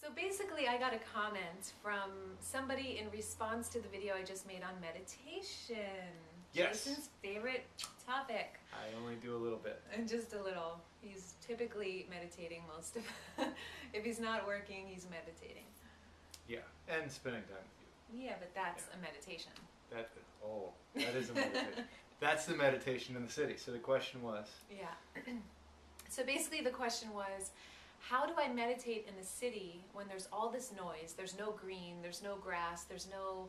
So basically, I got a comment from somebody in response to the video I just made on meditation. Yes. Jason's favorite topic. I only do a little bit. And just a little. He's typically meditating most of if he's not working, he's meditating. Yeah, and spending time with you. Yeah, but that's a meditation. That is a meditation. That's the meditation in the city. So the question was? Yeah. So basically the question was, how do I meditate in the city when there's all this noise, there's no green, there's no grass, there's no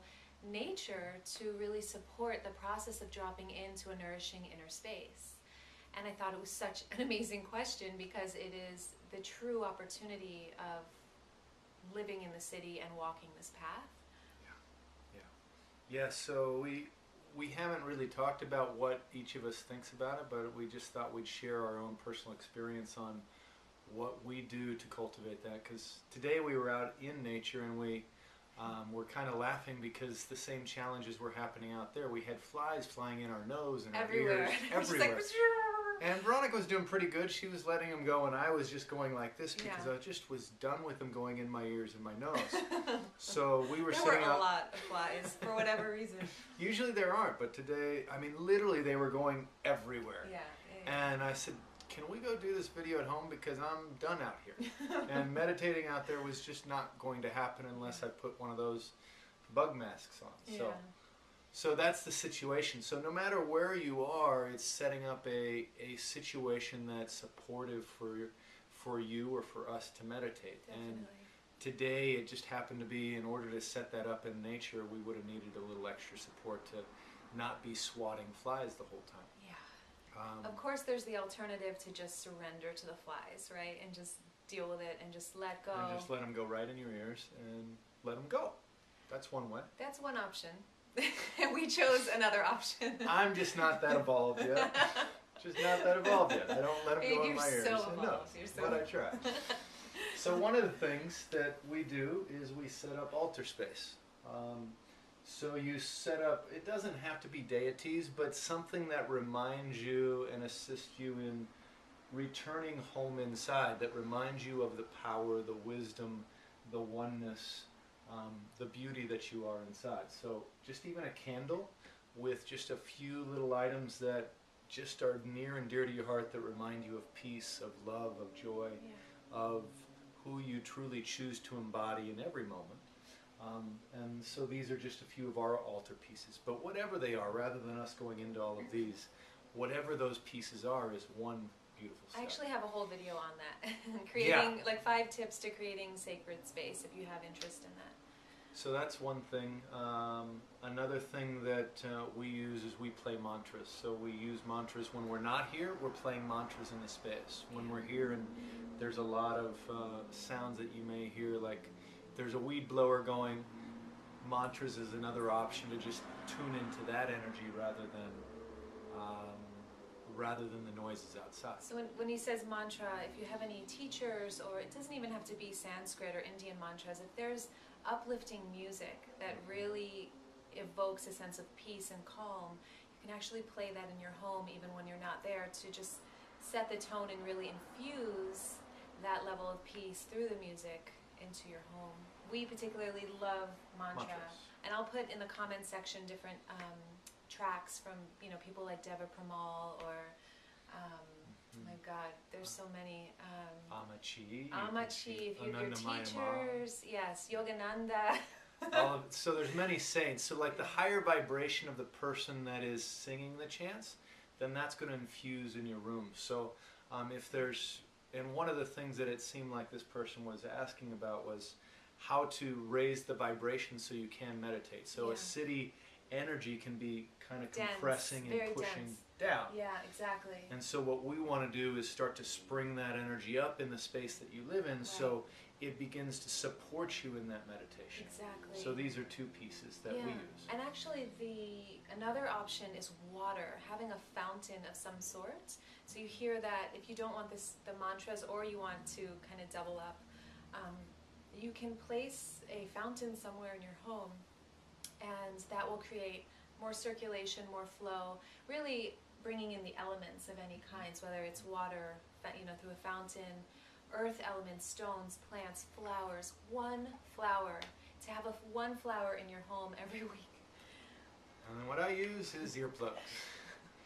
nature to really support the process of dropping into a nourishing inner space? And I thought it was such an amazing question because it is the true opportunity of living in the city and walking this path. Yeah, so we haven't really talked about what each of us thinks about it, but we just thought we'd share our own personal experience on what we do to cultivate that, because today we were out in nature and we were kind of laughing because the same challenges were happening out there. We had flies flying in our nose and our Everywhere. ears, everywhere. Like, and Veronica was doing pretty good. She was letting them go, and I was just going like this because I just was done with them going in my ears and my nose. So we were there were a lot of flies for whatever reason. Usually there aren't, but today, I mean, literally they were going everywhere. Yeah. And I said, can we go do this video at home because I'm done out here? And meditating out there was just not going to happen unless I put one of those bug masks on. Yeah. So that's the situation. So no matter where you are, it's setting up a situation that's supportive for you or for us to meditate. Definitely. And today it just happened to be, in order to set that up in nature, we would have needed a little extra support to not be swatting flies the whole time. Of course, there's the alternative to just surrender to the flies, right? And just deal with it and just let go. And just let them go right in your ears and let them go. That's one way. That's one option. And we chose another option. I'm just not that evolved yet. Just not that evolved yet. I don't let them go in my ears. You're so evolved. But I try. So one of the things that we do is we set up altar space. So you set up, it doesn't have to be deities, but something that reminds you and assists you in returning home inside, that reminds you of the power, the wisdom, the oneness, the beauty that you are inside. So just even a candle with just a few little items that just are near and dear to your heart, that remind you of peace, of love, of joy, of who you truly choose to embody in every moment. And so these are just a few of our altar pieces. But whatever they are, rather than us going into all of these, whatever those pieces are is one beautiful step. I actually have a whole video on that. Creating like 5 tips to creating sacred space, if you have interest in that. So that's one thing. Another thing that we use is we play mantras. So we use mantras when we're not here. We're playing mantras in the space. When we're here and there's a lot of sounds that you may hear, like there's a weed blower going, mantras is another option to just tune into that energy rather than the noises outside. So when he says mantra, if you have any teachers, or it doesn't even have to be Sanskrit or Indian mantras, if there's uplifting music that really evokes a sense of peace and calm, you can actually play that in your home even when you're not there, to just set the tone and really infuse that level of peace through the music into your home. We particularly love mantra. And I'll put in the comment section different tracks from people like Deva Premal, or my God, there's so many. Amachi, if you have your teachers, yes, Yogananda. So there's many saints. So like the higher vibration of the person that is singing the chants, then that's going to infuse in your room. So if there's, and one of the things that it seemed like this person was asking about was how to raise the vibration so you can meditate. So a city energy can be kind of compressing and pushing down. Yeah, exactly. And so what we want to do is start to spring that energy up in the space that you live in, so it begins to support you in that meditation. Exactly. So these are 2 pieces that we use. And actually another option is water, having a fountain of some sort. So you hear that if you don't want the mantras, or you want to kind of double up, you can place a fountain somewhere in your home, and that will create more circulation, more flow, really bringing in the elements of any kinds, whether it's water, through a fountain, earth elements, stones, plants, flowers, one flower, to have one flower in your home every week. And then what I use is earplugs.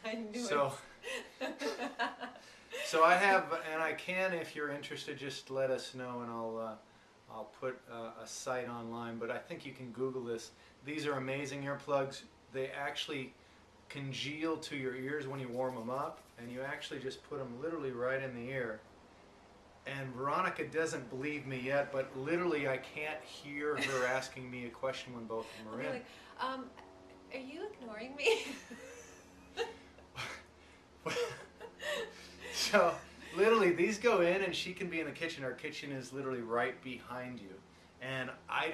I knew so, it. So I have, and I can, if you're interested, just let us know, and I'll put a site online. But I think you can Google this. These are amazing earplugs. They actually congeal to your ears when you warm them up, and you actually just put them literally right in the ear. And Veronica doesn't believe me yet, but literally I can't hear her asking me a question when both of them are in. Like, are you ignoring me? So literally these go in, and she can be in the kitchen. Our kitchen is literally right behind you, and I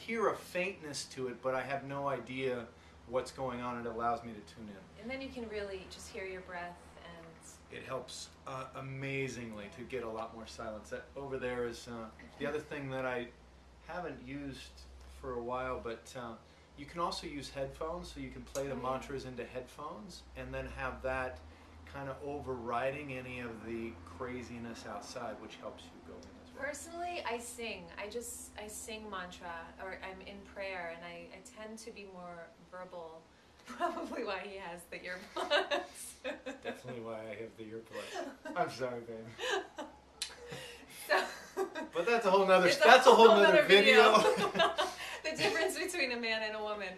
hear a faintness to it, but I have no idea what's going on. It allows me to tune in, and then you can really just hear your breath, and it helps amazingly to get a lot more silence. That over there is the other thing that I haven't used for a while, but you can also use headphones, so you can play the mantras into headphones and then have that kind of overriding any of the craziness outside, which helps you go in as well. Personally, I sing. I sing mantra, or I'm in prayer, and I tend to be more verbal. Probably why he has the earbuds. Definitely why I have the earplugs. I'm sorry, babe. So, but that's a whole nother. That's a whole nother nother video. The difference between a man and a woman.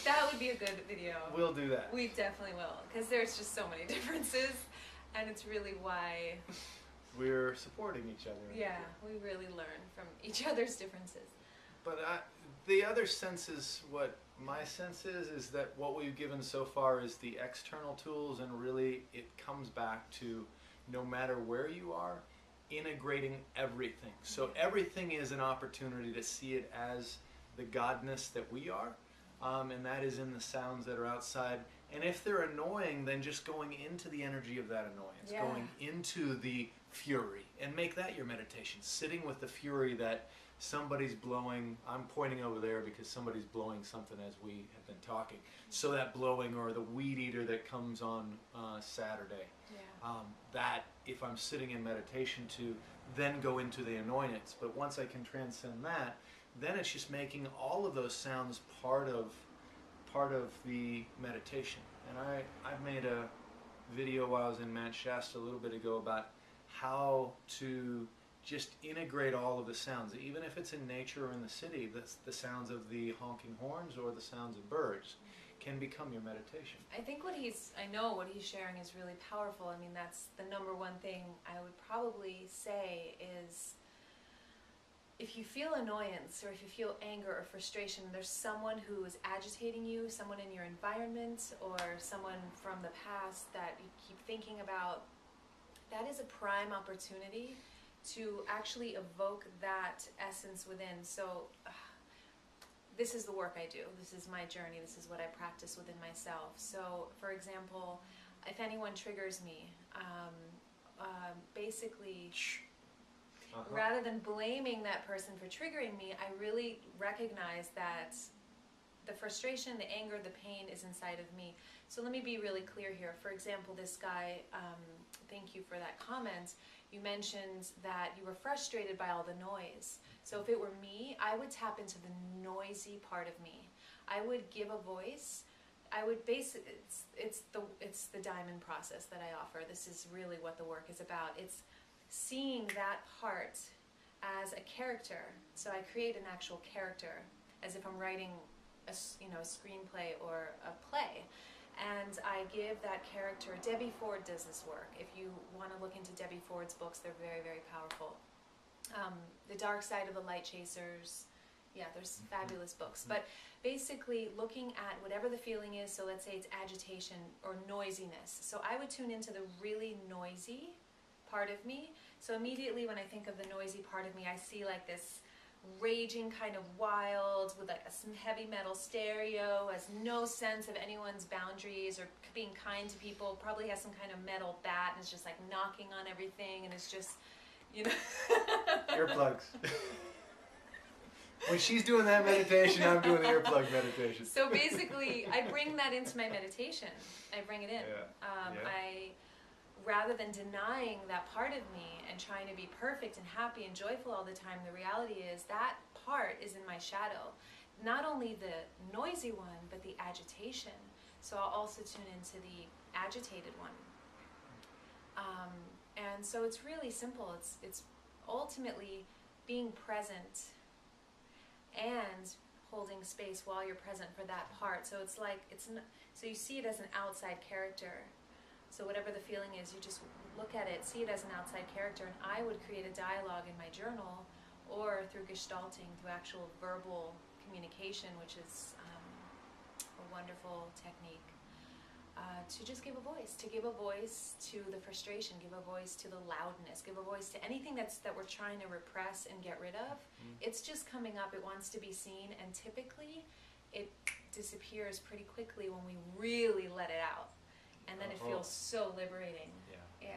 That would be a good video. We'll do that. We definitely will, because there's just so many differences, and it's really why we're supporting each other. Yeah, we really learn from each other's differences. But the other sense is, what my sense is that what we've given so far is the external tools, and really it comes back to, no matter where you are, integrating everything. So everything is an opportunity to see it as the godness that we are, and that is in the sounds that are outside. And if they're annoying, then just going into the energy of that annoyance, going into the fury, and make that your meditation. Sitting with the fury that somebody's blowing. I'm pointing over there because somebody's blowing something as we have been talking. So that blowing, or the weed eater that comes on Saturday, that if I'm sitting in meditation to then go into the annoyance. But once I can transcend that, then it's just making all of those sounds part of the meditation. And I made a video while I was in Mount Shasta a little bit ago about how to just integrate all of the sounds, even if it's in nature or in the city. The sounds of the honking horns or the sounds of birds can become your meditation. I think I know what he's sharing is really powerful. I mean, that's the number one thing I would probably say is, if you feel annoyance, or if you feel anger or frustration, there's someone who is agitating you, someone in your environment, or someone from the past that you keep thinking about. That is a prime opportunity to actually evoke that essence within. So this is the work I do. This is my journey. This is what I practice within myself. So, for example, if anyone triggers me, basically, rather than blaming that person for triggering me, I really recognize that the frustration, the anger, the pain is inside of me. So let me be really clear here. For example, this guy, thank you for that comment. You mentioned that you were frustrated by all the noise. So if it were me, I would tap into the noisy part of me. I would give a voice. I would it's the diamond process that I offer. This is really what the work is about. It's seeing that part as a character. So I create an actual character, as if I'm writing a screenplay or a play. And I give that character, Debbie Ford does this work. If you want to look into Debbie Ford's books, they're very, very powerful. The Dark Side of the Light Chasers, there's fabulous books. But basically looking at whatever the feeling is, so let's say it's agitation or noisiness. So I would tune into the really noisy part of me. So immediately when I think of the noisy part of me, I see like this raging kind of wild with like a heavy metal stereo, has no sense of anyone's boundaries or being kind to people, probably has some kind of metal bat and is just like knocking on everything, and it's just, Earplugs. When she's doing that meditation, I'm doing the earplug meditation. So basically, I bring that into my meditation. I bring it in. I rather than denying that part of me and trying to be perfect and happy and joyful all the time, the reality is that part is in my shadow. Not only the noisy one, but the agitation. So I'll also tune into the agitated one. And so it's really simple. It's ultimately being present and holding space while you're present for that part. So it's like so you see it as an outside character. So whatever the feeling is, you just look at it, see it as an outside character, and I would create a dialogue in my journal or through gestalting, through actual verbal communication, which is a wonderful technique. To just give a voice to the frustration, give a voice to the loudness, give a voice to anything that we're trying to repress and get rid of. It's just coming up, it wants to be seen, and typically it disappears pretty quickly when we really let it out. And then it feels so liberating. Yeah.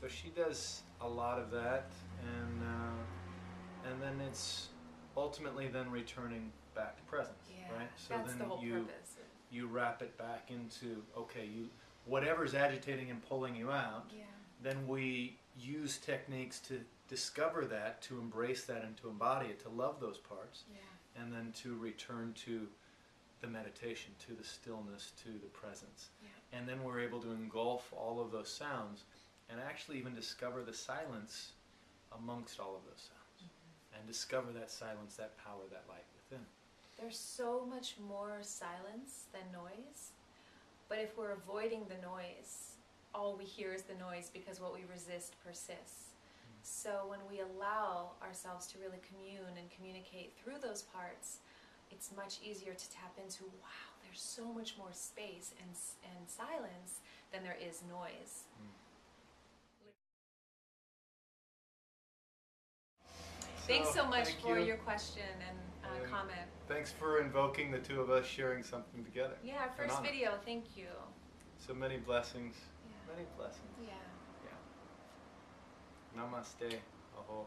So she does a lot of that, and then it's ultimately then returning back to presence, right? So that's then the whole purpose. You wrap it back into, whatever's agitating and pulling you out, then we use techniques to discover that, to embrace that and to embody it, to love those parts, and then to return to the meditation, to the stillness, to the presence. And then we're able to engulf all of those sounds and actually even discover the silence amongst all of those sounds, and discover that silence, that power, that light within. There's so much more silence than noise, but if we're avoiding the noise, all we hear is the noise because what we resist persists. So when we allow ourselves to really commune and communicate through those parts, it's much easier to tap into, wow, there's so much more space and silence than there is noise. Thanks so much for your question and comment. Thanks for invoking the two of us sharing something together. Yeah, our first video, thank you. So many blessings. Many blessings. Yeah. Namaste. Aho.